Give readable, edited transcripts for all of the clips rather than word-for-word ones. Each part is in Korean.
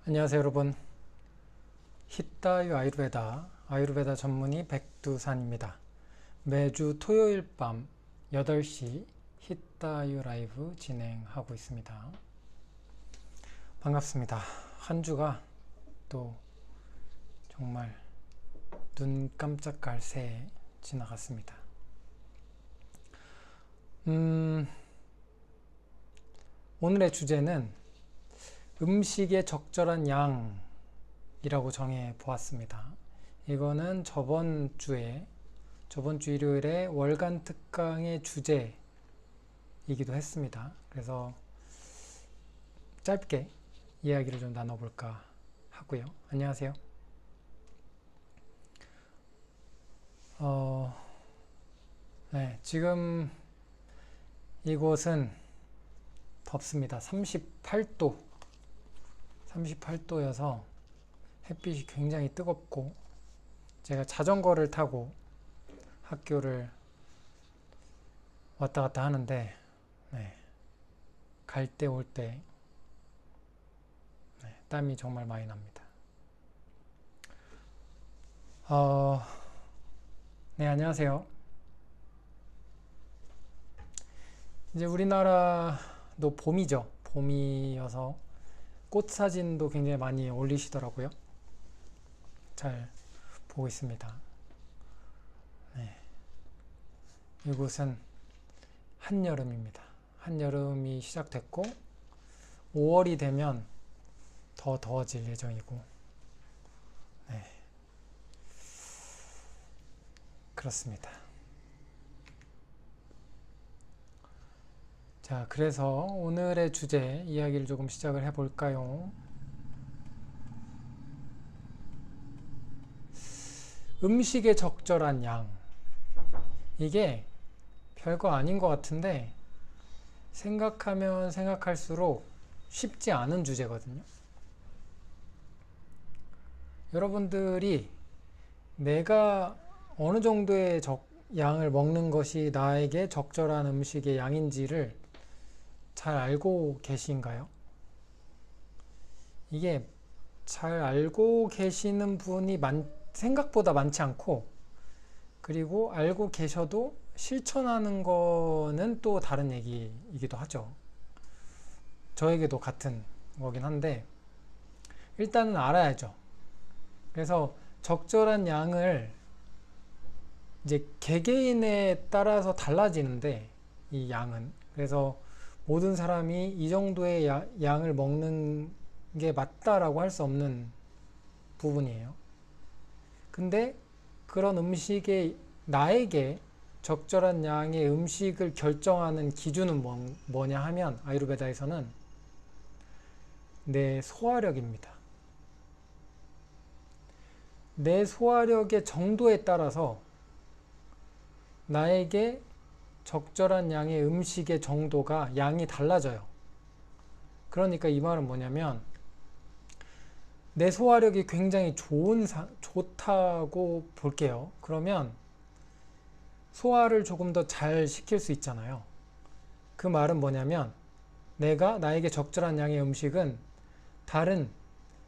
안녕하세요 여러분. 히타유 아유르베다 전문의 백두산입니다. 매주 토요일 밤 8시 히타유 라이브 진행하고 있습니다. 반갑습니다. 한 주가 또 정말 눈 깜짝할 새에 지나갔습니다. 오늘의 주제는 음식의 적절한 양이라고 정해 보았습니다. 이거는 저번 주 일요일에 월간 특강의 주제이기도 했습니다. 그래서 짧게 이야기를 좀 나눠볼까 하고요. 안녕하세요. 네, 지금 이곳은 덥습니다. 38도여서 햇빛이 굉장히 뜨겁고, 제가 자전거를 타고 학교를 왔다 갔다 하는데, 갈 때 올 때 땀이 정말 많이 납니다. 네, 안녕하세요. 이제 우리나라도 봄이죠. 봄이어서 꽃 사진도 굉장히 많이 올리시더라고요. 잘 보고 있습니다. 네. 이곳은 한여름입니다. 한여름이 시작됐고 5월이 되면 더 더워질 예정이고, 네. 그렇습니다. 자, 그래서 오늘의 주제 이야기를 조금 시작을 해볼까요? 음식의 적절한 양. 이게 별거 아닌 것 같은데 생각하면 생각할수록 쉽지 않은 주제거든요. 여러분들이 내가 어느 정도의 양을 먹는 것이 나에게 적절한 음식의 양인지를 잘 알고 계신가요? 이게 잘 알고 계시는 분이 생각보다 많지 않고, 그리고 알고 계셔도 실천하는 거는 또 다른 얘기이기도 하죠. 저에게도 같은 거긴 한데 일단은 알아야죠. 그래서 적절한 양을 이제 개개인에 따라서 달라지는데, 이 양은, 그래서 모든 사람이 이 정도의 양을 먹는 게 맞다라고 할 수 없는 부분이에요. 근데 그런 음식에, 나에게 적절한 양의 음식을 결정하는 기준은 뭐냐 하면, 아유르베다에서는 내 소화력입니다. 내 소화력의 정도에 따라서 나에게 적절한 양의 음식의 정도가, 양이 달라져요. 그러니까 이 말은 뭐냐면, 내 소화력이 굉장히 좋다고 볼게요. 그러면 소화를 조금 더 잘 시킬 수 있잖아요. 그 말은 뭐냐면, 나에게 적절한 양의 음식은 다른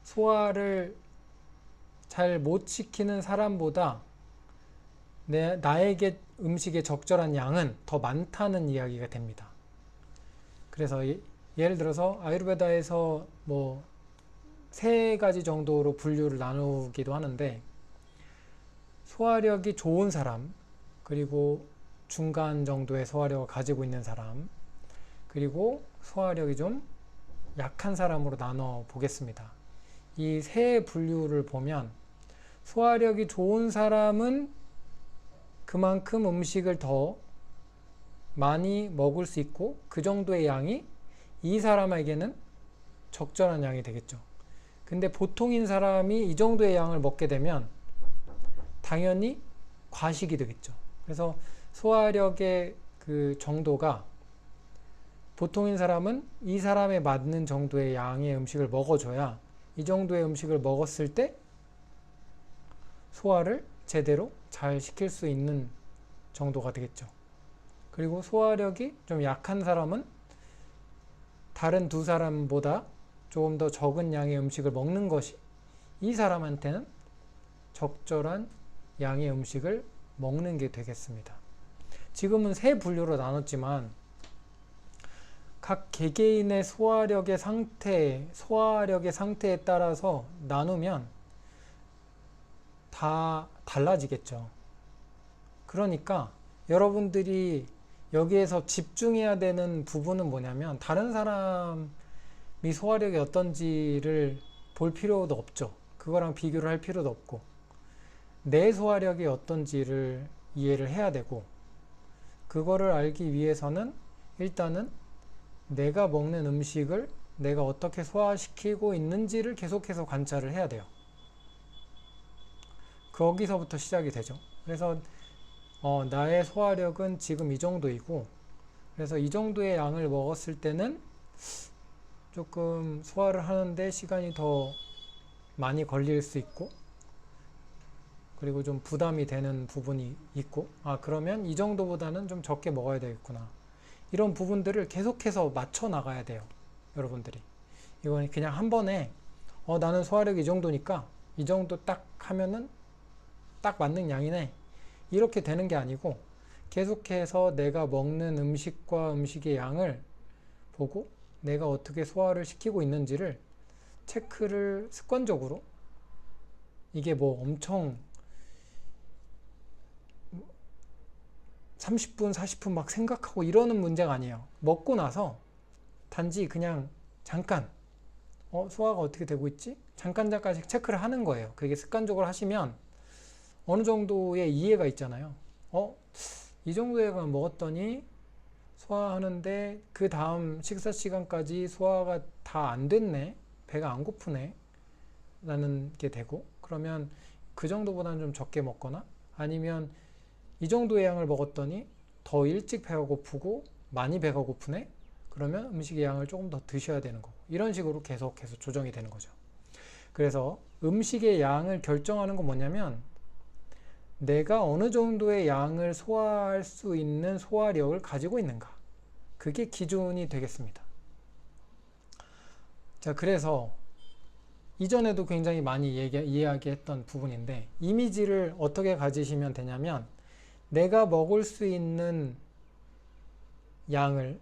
소화를 잘 못 시키는 사람보다 나에게 음식의 적절한 양은 더 많다는 이야기가 됩니다. 그래서 예를 들어서 아유르베다에서 뭐 3가지 정도로 분류를 나누기도 하는데, 소화력이 좋은 사람, 그리고 중간 정도의 소화력을 가지고 있는 사람, 그리고 소화력이 좀 약한 사람으로 나눠 보겠습니다. 이 3분류를 보면 소화력이 좋은 사람은 그만큼 음식을 더 많이 먹을 수 있고, 그 정도의 양이 이 사람에게는 적절한 양이 되겠죠. 근데 보통인 사람이 이 정도의 양을 먹게 되면 당연히 과식이 되겠죠. 그래서 소화력의 그 정도가, 보통인 사람은 이 사람에 맞는 정도의 양의 음식을 먹어줘야, 이 정도의 음식을 먹었을 때 소화를 제대로 잘 시킬 수 있는 정도가 되겠죠. 그리고 소화력이 좀 약한 사람은 다른 두 사람보다 조금 더 적은 양의 음식을 먹는 것이 이 사람한테는 적절한 양의 음식을 먹는 게 되겠습니다. 지금은 세 분류로 나눴지만 각 개개인의 소화력의 상태에 따라서 나누면 다 달라지겠죠. 그러니까 여러분들이 여기에서 집중해야 되는 부분은 뭐냐면 다른 사람이 소화력이 어떤지를 볼 필요도 없죠. 그거랑 비교를 할 필요도 없고 내 소화력이 어떤지를 이해를 해야 되고 그거를 알기 위해서는 일단은 내가 먹는 음식을 내가 어떻게 소화시키고 있는지를 계속해서 관찰을 해야 돼요. 거기서부터 시작이 되죠. 그래서 나의 소화력은 지금 이 정도이고 그래서 이 정도의 양을 먹었을 때는 조금 소화를 하는데 시간이 더 많이 걸릴 수 있고 그리고 좀 부담이 되는 부분이 있고 그러면 이 정도보다는 좀 적게 먹어야 되겠구나. 이런 부분들을 계속해서 맞춰 나가야 돼요. 여러분들이. 이건 그냥 한 번에 나는 소화력이 이 정도니까 이 정도 딱 하면은 딱 맞는 양이네. 이렇게 되는 게 아니고 계속해서 내가 먹는 음식과 음식의 양을 보고 내가 어떻게 소화를 시키고 있는지를 체크를 습관적으로 이게 뭐 엄청 30분, 40분 막 생각하고 이러는 문제가 아니에요. 먹고 나서 단지 그냥 잠깐 소화가 어떻게 되고 있지? 잠깐씩 체크를 하는 거예요. 그게 습관적으로 하시면 어느 정도의 이해가 있잖아요. 이 정도에 먹었더니 소화하는데 그 다음 식사 시간까지 소화가 다 안 됐네. 배가 안 고프네. 라는 게 되고 그러면 그 정도보다는 좀 적게 먹거나 아니면 이 정도의 양을 먹었더니 더 일찍 배가 고프고 많이 배가 고프네? 그러면 음식의 양을 조금 더 드셔야 되는 거고 이런 식으로 계속해서 조정이 되는 거죠. 그래서 음식의 양을 결정하는 건 뭐냐면 내가 어느 정도의 양을 소화할 수 있는 소화력을 가지고 있는가 그게 기준이 되겠습니다. 자, 그래서 이전에도 굉장히 많이 이야기했던 부분인데 이미지를 어떻게 가지시면 되냐면 내가 먹을 수 있는 양을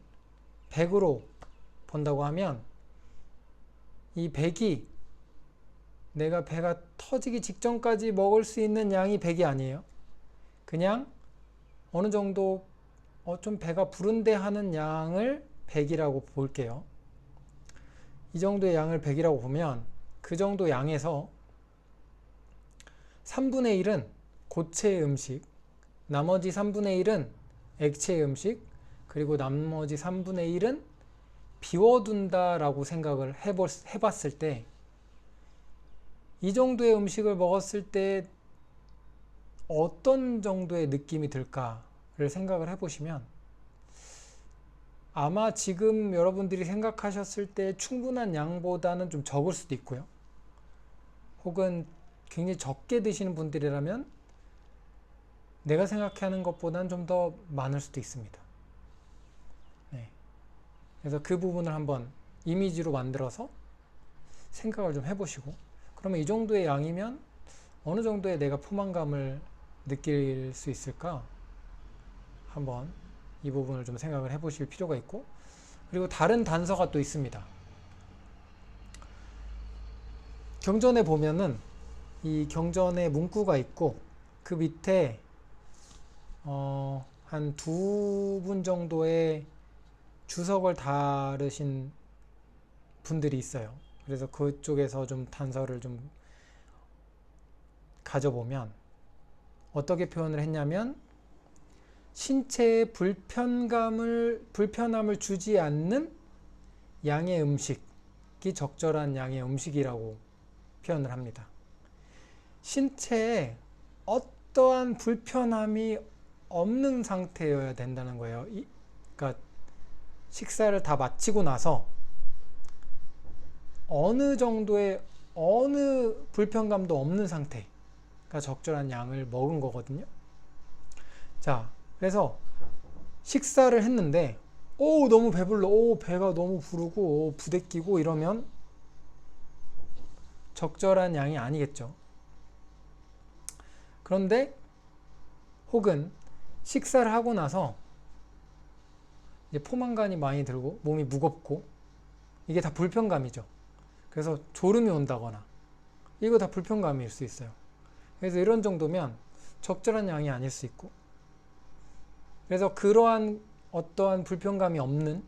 100으로 본다고 하면 이 100이 내가 배가 터지기 직전까지 먹을 수 있는 양이 100이 아니에요. 그냥 어느 정도 좀 배가 부른데 하는 양을 100이라고 볼게요. 이 정도의 양을 100이라고 보면 그 정도 양에서 3분의 1은 고체 음식, 나머지 3분의 1은 액체 음식, 그리고 나머지 3분의 1은 비워둔다라고 생각을 해봤을 때 이 정도의 음식을 먹었을 때 어떤 정도의 느낌이 들까를 생각을 해보시면 아마 지금 여러분들이 생각하셨을 때 충분한 양보다는 좀 적을 수도 있고요. 혹은 굉장히 적게 드시는 분들이라면 내가 생각하는 것보다는 좀 더 많을 수도 있습니다. 네. 그래서 그 부분을 한번 이미지로 만들어서 생각을 좀 해보시고 그러면 이 정도의 양이면 어느 정도의 내가 포만감을 느낄 수 있을까? 한번 이 부분을 좀 생각을 해보실 필요가 있고 그리고 다른 단서가 또 있습니다. 경전에 보면은 이 경전에 문구가 있고 그 밑에 한 2분 정도의 주석을 다르신 분들이 있어요. 그래서 그쪽에서 좀 단서를 좀 가져보면 어떻게 표현을 했냐면 신체에 불편함을 주지 않는 양의 음식이 적절한 양의 음식이라고 표현을 합니다. 신체에 어떠한 불편함이 없는 상태여야 된다는 거예요. 그러니까 식사를 다 마치고 나서 어느 정도의 어느 불편감도 없는 상태가 적절한 양을 먹은 거거든요. 자, 그래서 식사를 했는데 너무 배불러, 배가 너무 부르고 부대끼고 이러면 적절한 양이 아니겠죠. 그런데 혹은 식사를 하고 나서 이제 포만감이 많이 들고 몸이 무겁고 이게 다 불편감이죠. 그래서 졸음이 온다거나 이거 다 불편감일 수 있어요. 그래서 이런 정도면 적절한 양이 아닐 수 있고, 그래서 그러한 어떠한 불편감이 없는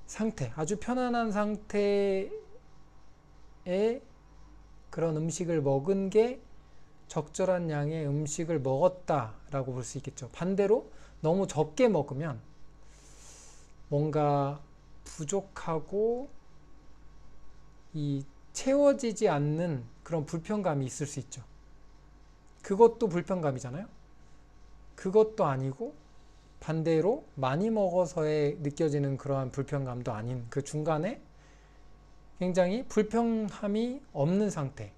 상태, 아주 편안한 상태의 그런 음식을 먹은 게 적절한 양의 음식을 먹었다라고 볼 수 있겠죠. 반대로 너무 적게 먹으면 뭔가 부족하고 이 채워지지 않는 그런 불편감이 있을 수 있죠. 그것도 불편감이잖아요. 그것도 아니고 반대로 많이 먹어서의 느껴지는 그러한 불편감도 아닌 그 중간에 굉장히 불편함이 없는 상태,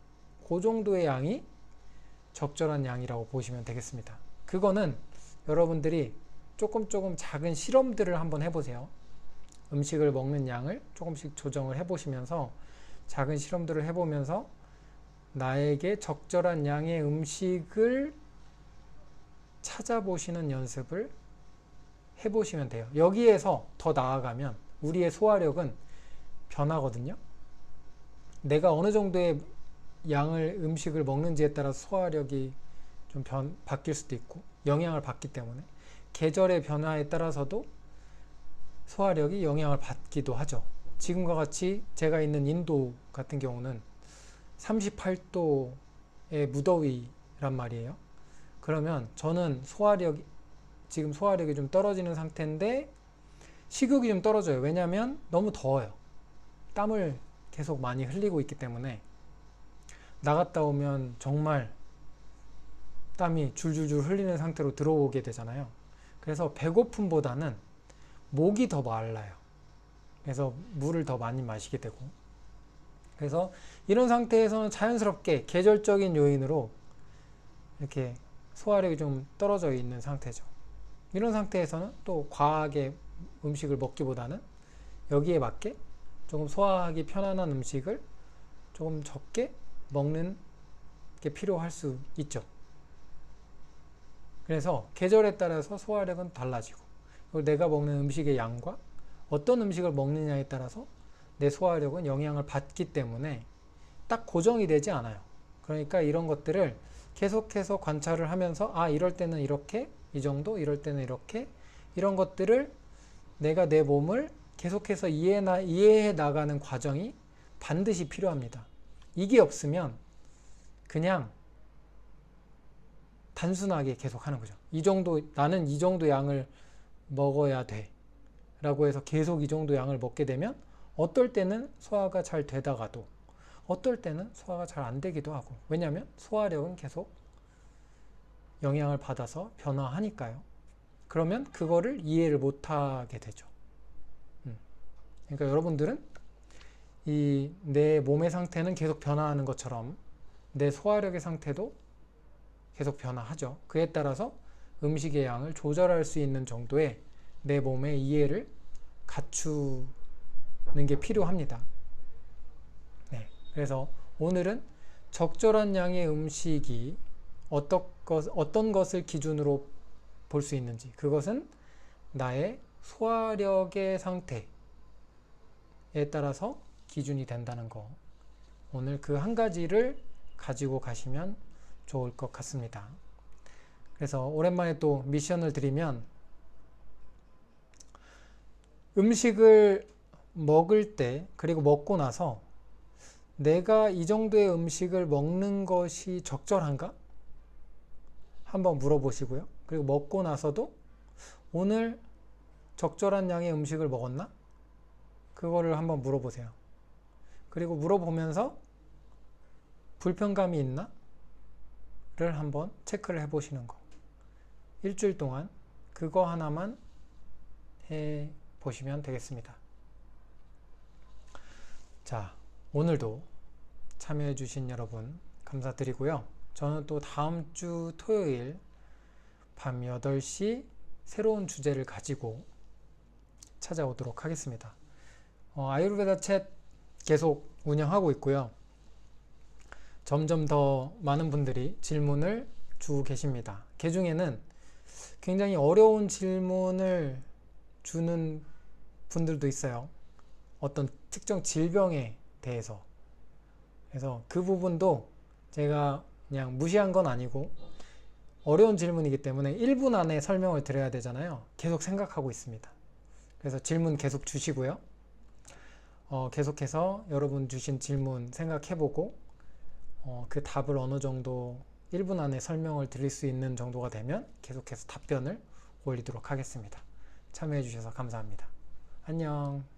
그 정도의 양이 적절한 양이라고 보시면 되겠습니다. 그거는 여러분들이 조금 작은 실험들을 한번 해보세요. 음식을 먹는 양을 조금씩 조정을 해보시면서 작은 실험들을 해보면서 나에게 적절한 양의 음식을 찾아보시는 연습을 해보시면 돼요. 여기에서 더 나아가면 우리의 소화력은 변하거든요. 내가 어느 정도의 양을 음식을 먹는지에 따라 소화력이 좀 바뀔 수도 있고 영향을 받기 때문에 계절의 변화에 따라서도 소화력이 영향을 받기도 하죠. 지금과 같이 제가 있는 인도 같은 경우는 38도의 무더위란 말이에요. 그러면 저는 지금 소화력이 좀 떨어지는 상태인데 식욕이 좀 떨어져요. 왜냐하면 너무 더워요. 땀을 계속 많이 흘리고 있기 때문에 나갔다 오면 정말 땀이 줄줄줄 흘리는 상태로 들어오게 되잖아요. 그래서 배고픔보다는 목이 더 말라요. 그래서 물을 더 많이 마시게 되고, 그래서 이런 상태에서는 자연스럽게 계절적인 요인으로 이렇게 소화력이 좀 떨어져 있는 상태죠. 이런 상태에서는 또 과하게 음식을 먹기보다는 여기에 맞게 조금 소화하기 편안한 음식을 조금 적게 먹는 게 필요할 수 있죠. 그래서 계절에 따라서 소화력은 달라지고, 그리고 내가 먹는 음식의 양과 어떤 음식을 먹느냐에 따라서 내 소화력은 영향을 받기 때문에 딱 고정이 되지 않아요. 그러니까 이런 것들을 계속해서 관찰을 하면서 이럴 때는 이렇게, 이 정도, 이럴 때는 이렇게, 이런 것들을 내가 내 몸을 계속해서 이해해 나가는 과정이 반드시 필요합니다. 이게 없으면 그냥 단순하게 계속 하는 거죠. 나는 이 정도 양을 먹어야 돼 라고 해서 계속 이 정도 양을 먹게 되면 어떨 때는 소화가 잘 되다가도 어떨 때는 소화가 잘 안 되기도 하고, 왜냐하면 소화력은 계속 영향을 받아서 변화하니까요. 그러면 그거를 이해를 못하게 되죠. 그러니까 여러분들은 내 몸의 상태는 계속 변화하는 것처럼 내 소화력의 상태도 계속 변화하죠. 그에 따라서 음식의 양을 조절할 수 있는 정도의 내 몸의 이해를 갖추는 게 필요합니다. 네, 그래서 오늘은 적절한 양의 음식이 어떤 것을 기준으로 볼 수 있는지, 그것은 나의 소화력의 상태에 따라서 기준이 된다는 거, 오늘 그 한 가지를 가지고 가시면 좋을 것 같습니다. 그래서 오랜만에 또 미션을 드리면, 음식을 먹을 때 그리고 먹고 나서 내가 이 정도의 음식을 먹는 것이 적절한가? 한번 물어보시고요. 그리고 먹고 나서도 오늘 적절한 양의 음식을 먹었나? 그거를 한번 물어보세요. 그리고 물어보면서 불편감이 있나? 를 한번 체크를 해보시는 거. 일주일 동안 그거 하나만 해보시면 되겠습니다. 자, 오늘도 참여해주신 여러분 감사드리고요. 저는 또 다음 주 토요일 밤 8시 새로운 주제를 가지고 찾아오도록 하겠습니다. 아유르베다 챗 계속 운영하고 있고요. 점점 더 많은 분들이 질문을 주고 계십니다. 그 중에는 굉장히 어려운 질문을 주는 분들도 있어요. 어떤 특정 질병에 대해서. 그래서 그 부분도 제가 그냥 무시한 건 아니고 어려운 질문이기 때문에 1분 안에 설명을 드려야 되잖아요. 계속 생각하고 있습니다. 그래서 질문 계속 주시고요. 계속해서 여러분 주신 질문 생각해보고 그 답을 어느 정도 1분 안에 설명을 드릴 수 있는 정도가 되면 계속해서 답변을 올리도록 하겠습니다. 참여해 주셔서 감사합니다. 안녕.